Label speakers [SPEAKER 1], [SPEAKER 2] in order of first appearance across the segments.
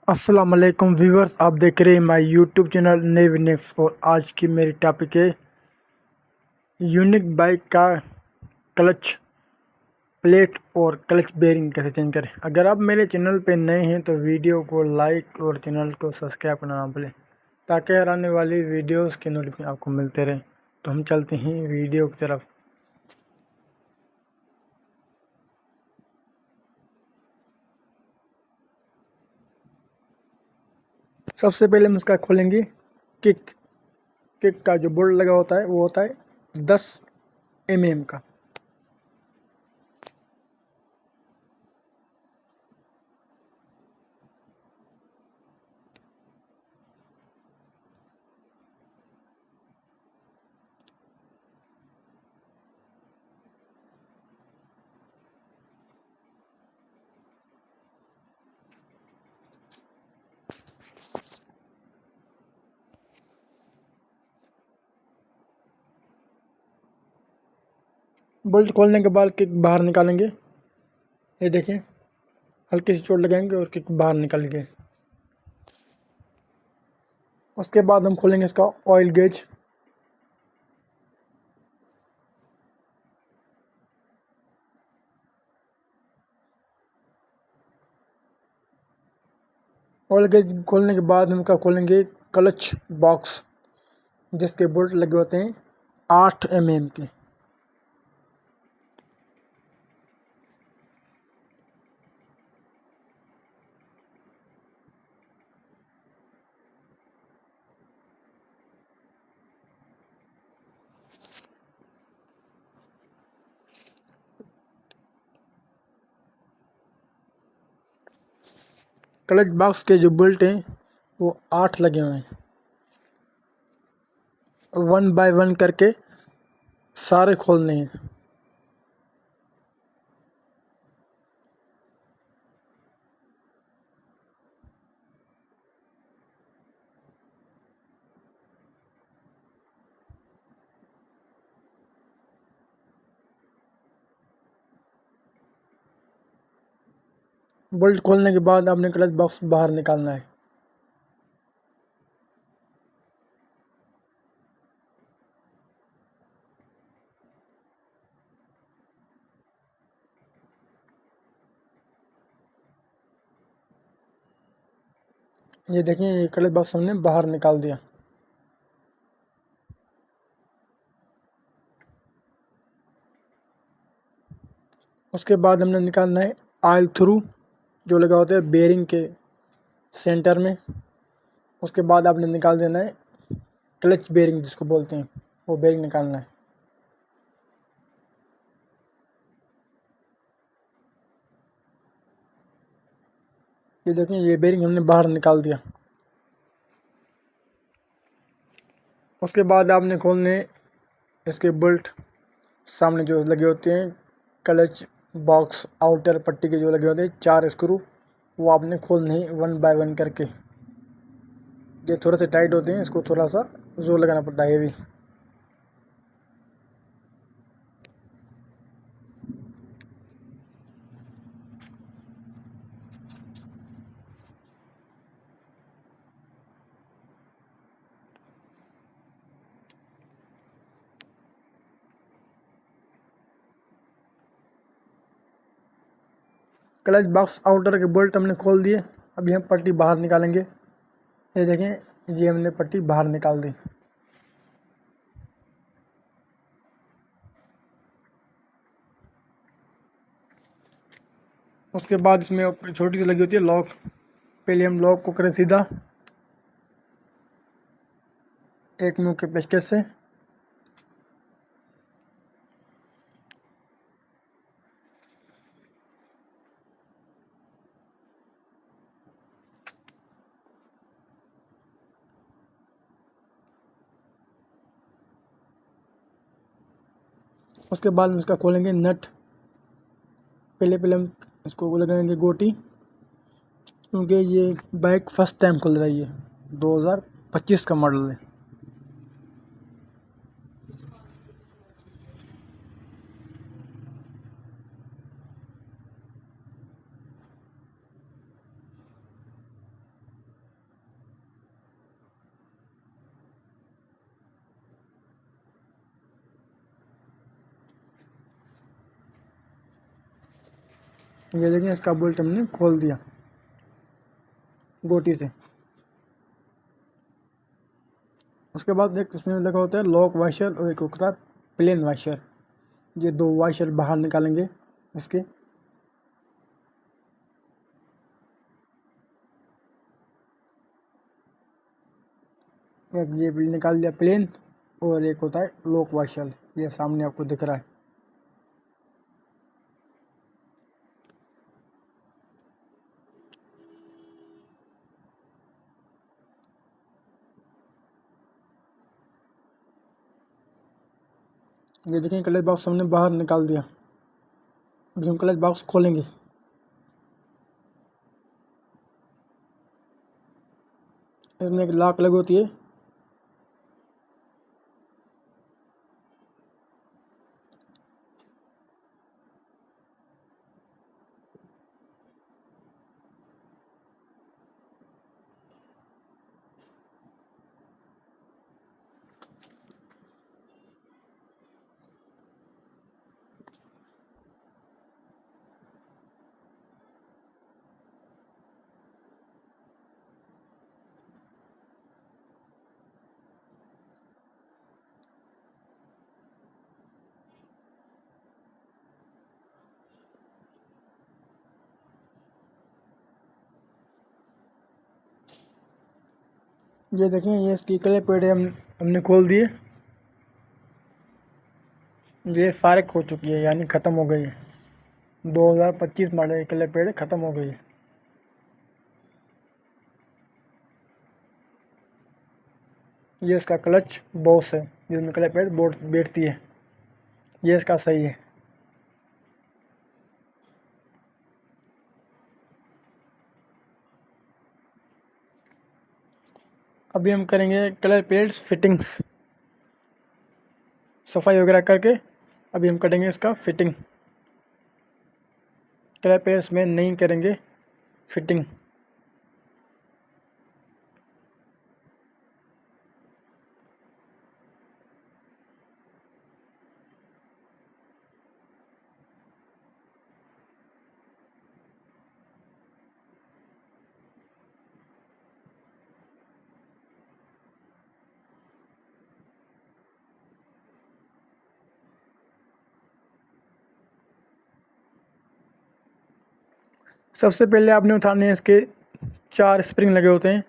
[SPEAKER 1] अस्सलाम वालेकुम व्यूवर्स, आप देख रहे हैं माय यूट्यूब चैनल नेविनेक्स। और आज की मेरी टॉपिक है यूनिक बाइक का क्लच प्लेट और क्लच बेरिंग कैसे चेंज करें। अगर आप मेरे चैनल पे नए हैं तो वीडियो को लाइक और चैनल को सब्सक्राइब करना ना भूलें, ताकि हर आने वाली वीडियोस के नोटिफिकेशन आपको मिलते रहें। तो हम चलते हैं वीडियो की तरफ। सबसे पहले हम इसका खोलेंगे किक। किक का जो बोल्ट लगा होता है वो होता है 10 mm का। बोल्ट खोलने के बाद किक बाहर निकालेंगे। ये देखें, हल्की सी चोट लगाएंगे और किक बाहर निकल गए। उसके बाद हम खोलेंगे इसका ऑयल गेज। ऑयल गेज खोलने के बाद हम इसका खोलेंगे क्लच बॉक्स, जिसके बोल्ट लगे होते हैं 8 mm के। क्लच बॉक्स के जो बोल्ट हैं वो 8 लगे हुए हैं। 1 बाय 1 करके सारे खोलने हैं। बोल्ट खोलने के बाद आपने क्लच बॉक्स बाहर निकालना है। ये देखें, ये क्लच बॉक्स हमने बाहर निकाल दिया। उसके बाद हमने निकालना है ऑयल थ्रू, जो लगा होता है बेरिंग के सेंटर में। उसके बाद आपने निकाल देना है क्लच बेरिंग, जिसको बोलते हैं, वो बेरिंग निकालना है। ये देखें, ये बेरिंग हमने बाहर निकाल दिया। उसके बाद आपने खोलने इसके बोल्ट सामने जो लगे होते हैं, क्लच बॉक्स आउटर पट्टी के जो लगे होते हैं 4 स्क्रू, वो आपने खोलने हैं 1 बाय 1 करके। ये थोड़े से टाइट होते हैं, इसको थोड़ा सा जोर लगाना पड़ता है। ये भी क्लच बॉक्स आउटर के बोल्ट हमने खोल दिए। अभी हम पट्टी बाहर निकालेंगे। ये देखें, ये हमने पट्टी बाहर निकाल दी। उसके बाद इसमें छोटी सी लगी होती है लॉक। पहले हम लॉक को करें सीधा एक मुंह के पेचकस से। उसके बाद हम इसका खोलेंगे नट। पहले हम इसको लगाएंगे गोटी, क्योंकि ये बाइक फर्स्ट टाइम खुल रही है, 2025 का मॉडल है। ये देखिए इसका बोल्ट हमने खोल दिया गोटी से। उसके बाद एक इसमें लगा होता है लॉक वाशर और एक होता है प्लेन वाशर। ये दो वाशर बाहर निकालेंगे इसके। एक ये निकाल दिया प्लेन और एक होता है लॉक वाशर, ये सामने आपको दिख रहा है। ये देखें क्लच बॉक्स हमने बाहर निकाल दिया। अभी हम क्लच बॉक्स खोलेंगे। इसमें एक लॉक लगी होती है। ये देखें ये इसकी क्लच पेड हमने खोल दिए। ये फारक हो चुकी है, यानी ख़त्म हो गई है। 2025 मॉडल की क्लच पेड ख़त्म हो गई है। ये इसका क्लच बॉक्स है जिसमें क्लच पेड बैठती है। ये इसका सही है। अभी हम करेंगे क्लच पेड्स फिटिंग्स, सफाई वगैरह करके अभी हम करेंगे इसका फिटिंग। क्लच पेड्स में नहीं करेंगे फिटिंग। सबसे पहले आपने उठाने हैं इसके 4 स्प्रिंग लगे होते हैं,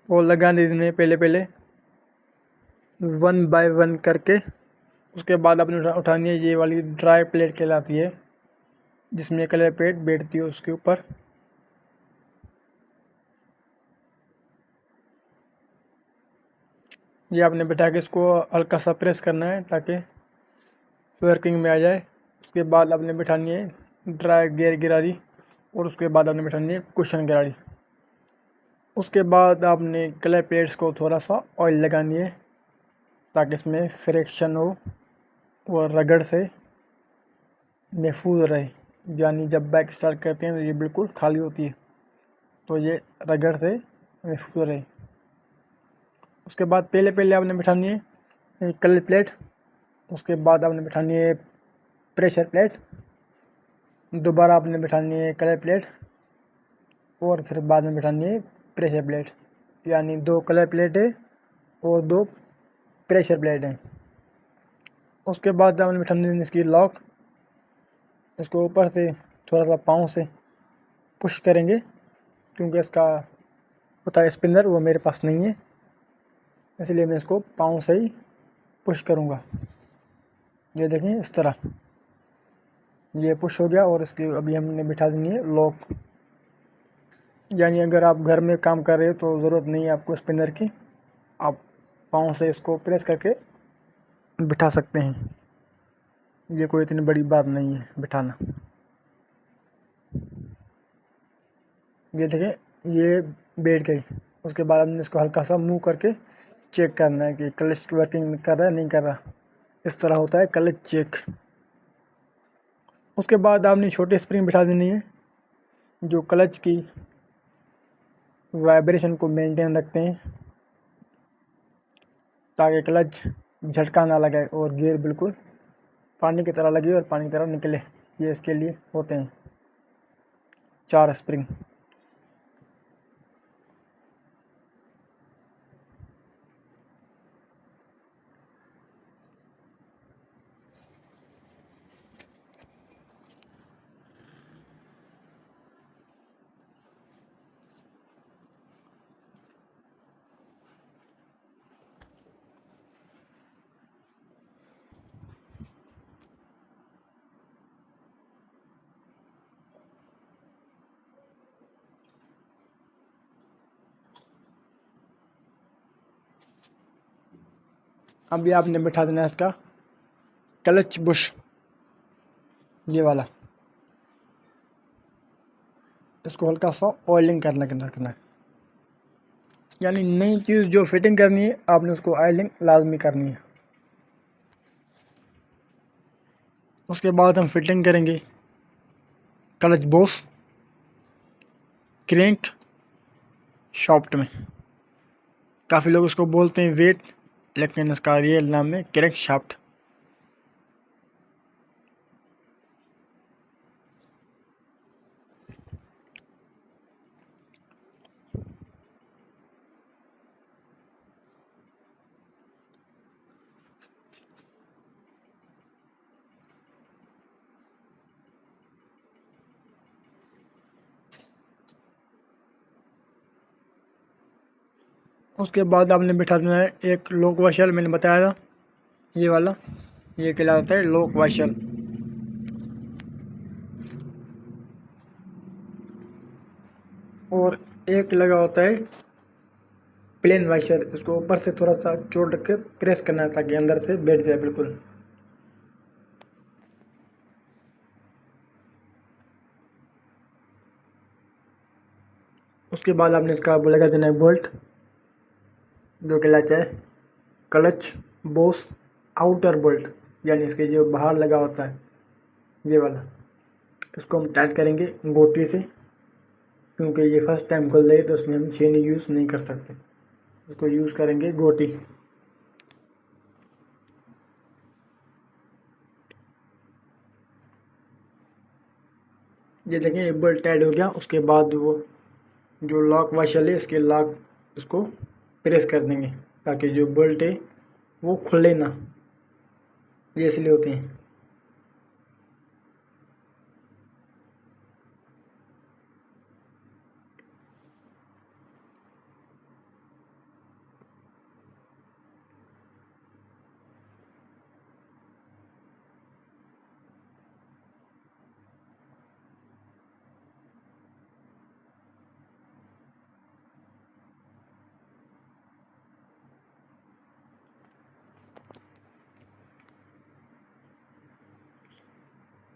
[SPEAKER 1] वो लगा देने पहले पहले 1 बाय 1 करके। उसके बाद आपने उठानी है ये वाली ड्राई प्लेट कहलाती है, जिसमें कलर प्लेट बैठती है उसके ऊपर। ये आपने बैठा के इसको हल्का सा प्रेस करना है ताकि वर्किंग में आ जाए। उसके बाद आपने बैठानी है ड्राई गियर गिरारी और उसके बाद आपने बैठानी है कुशन गिरारी। उसके बाद आपने कलर प्लेट्स को थोड़ा सा ऑयल लगानी है ताकि इसमें फ्रिक्शन हो और रगड़ से महफूज रहे। यानी जब बाइक स्टार्ट करते हैं तो ये बिल्कुल खाली होती है, तो ये रगड़ से महफूज रहे। उसके बाद पहले पहले आपने बिठानी है कलर प्लेट। उसके बाद आपने बिठानी है प्रेशर प्लेट। दोबारा आपने बिठानी है कलर प्लेट और फिर बाद में बिठानी है प्रेशर प्लेट। यानी 2 कलर प्लेट है और 2 प्रेशर प्लेट हैं। उसके बाद आपने बिठानी है इसकी लॉक। इसको ऊपर से थोड़ा सा पाँव से पुश करेंगे क्योंकि इसका होता है स्पिनर, वो मेरे पास नहीं है, इसलिए मैं इसको पाँव से ही पुश करूँगा। ये देखें इस तरह ये पुश हो गया और इसकी अभी हमने बिठा देनी है लॉक। यानी अगर आप घर में काम कर रहे हो तो ज़रूरत नहीं है आपको स्पिनर की, आप पाँव से इसको प्रेस करके बिठा सकते हैं। ये कोई इतनी बड़ी बात नहीं है बिठाना। ये देखें ये बैठ गई। उसके बाद हमने इसको हल्का सा मूव करके चेक करना है कि क्लच वर्किंग कर रहा है नहीं कर रहा। इस तरह होता है क्लच चेक। उसके बाद आपने छोटे स्प्रिंग बिठा देनी है जो क्लच की वाइब्रेशन को मेंटेन रखते हैं ताकि क्लच झटका ना लगे और गियर बिल्कुल पानी की तरह लगे और पानी की तरह निकले। ये इसके लिए होते हैं। 4 स्प्रिंग। अभी आपने बिठा देना है इसका क्लच बुश, ये वाला। इसको हल्का सा ऑयलिंग करना रखना है, यानी नई चीज़ जो फिटिंग करनी है आपने उसको ऑयलिंग लाजमी करनी है। उसके बाद हम फिटिंग करेंगे क्लच बॉस क्रैंक शाफ्ट में। काफ़ी लोग उसको बोलते हैं वेट, लेकिन इसका रियल नाम है क्रैंक शाफ्ट। उसके बाद आपने बिठा देना है एक लॉक वाशर, मैंने बताया था ये वाला, ये कहलाता है लॉक वाशर। और एक लगा होता है प्लेन वाशर, इसको ऊपर से थोड़ा सा चोट रख के प्रेस करना है ताकि अंदर से बैठ जाए बिल्कुल। उसके बाद आपने इसका वो लगा देना है बोल्ट, जो कहलाता है क्लच बॉस आउटर बोल्ट, यानी इसके जो बाहर लगा होता है ये वाला। इसको हम टाइट करेंगे गोटी से, क्योंकि ये फर्स्ट टाइम खोल रही है तो उसमें हम छेनी यूज़ नहीं कर सकते, इसको यूज़ करेंगे गोटी। ये देखें ये बोल्ट टाइट हो गया। उसके बाद वो जो लॉक वाशर है इसके लॉक इसको प्रेस कर देंगे ताकि जो बोल्ट है वो खुले ना, ये इसलिए होते हैं।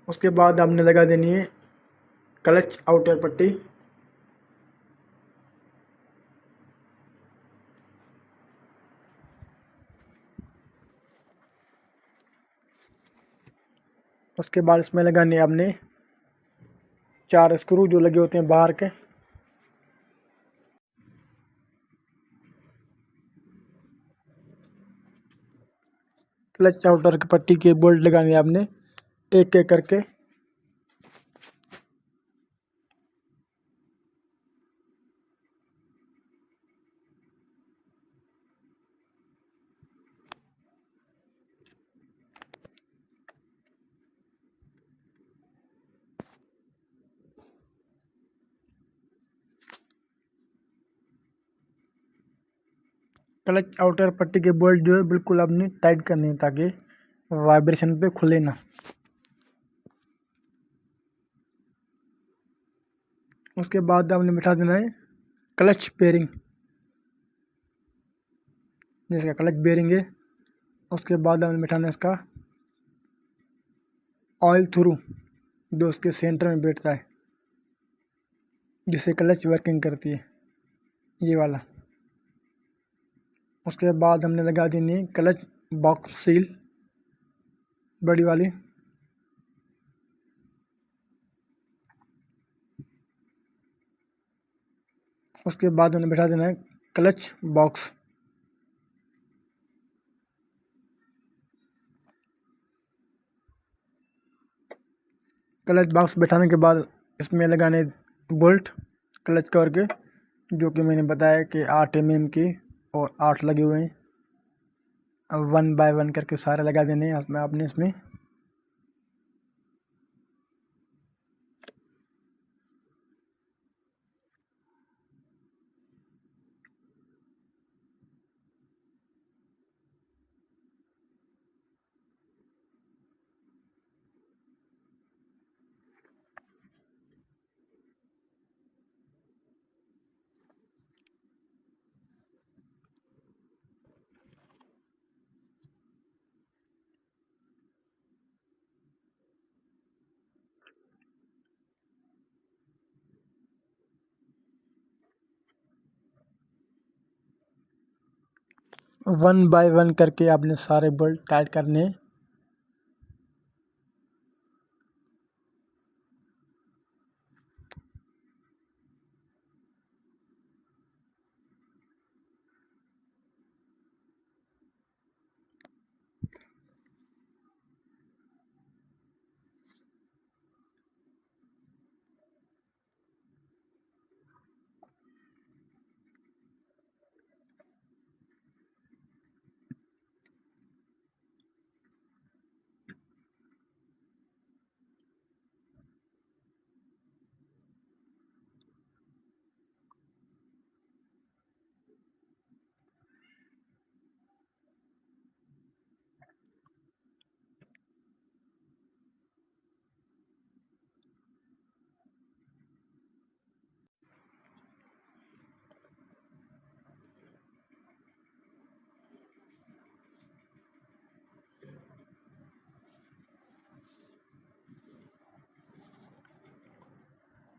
[SPEAKER 1] उसके बाद आपने लगा देनी है क्लच आउटर पट्टी। उसके बाद इसमें लगाने आपने 4 स्क्रू जो लगे होते हैं बाहर के। क्लच आउटर की पट्टी के बोल्ट लगाने आपने एक एक करके। क्लच आउटर पट्टी के बोल्ट जो है बिल्कुल आपने टाइट करनी है ताकि वाइब्रेशन पे खुले ना। उसके बाद आपने बिठा देना है क्लच बेरिंग, जिसका क्लच बेरिंग है। उसके बाद आपने बिठाना है इसका ऑयल थ्रू, जो उसके सेंटर में बैठता है जिससे क्लच वर्किंग करती है, ये वाला। उसके बाद हमने लगा देनी है क्लच बॉक्स सील, बड़ी वाली। उसके बाद हमने बिठा देना है क्लच बॉक्स। क्लच बॉक्स बैठाने के बाद इसमें लगाने बोल्ट क्लच कवर के, जो कि मैंने बताया कि 8 mm की और 8 लगे हुए हैं। अब 1 बाय 1 करके सारे लगा देने हैं आपने इसमें। वन बाय वन करके आपने सारे बोल्ट टाइट करने हैं।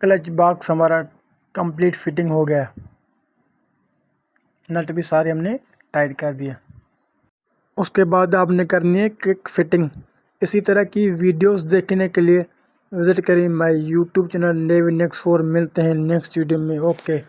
[SPEAKER 1] क्लच बॉक्स हमारा कंप्लीट फिटिंग हो गया। नट भी सारे हमने टाइट कर दिए। उसके बाद आपने करनी है क्विक फिटिंग। इसी तरह की वीडियोस देखने के लिए विजिट करें my YouTube channel navy next 4। मिलते हैं नेक्स्ट वीडियो में। ओके।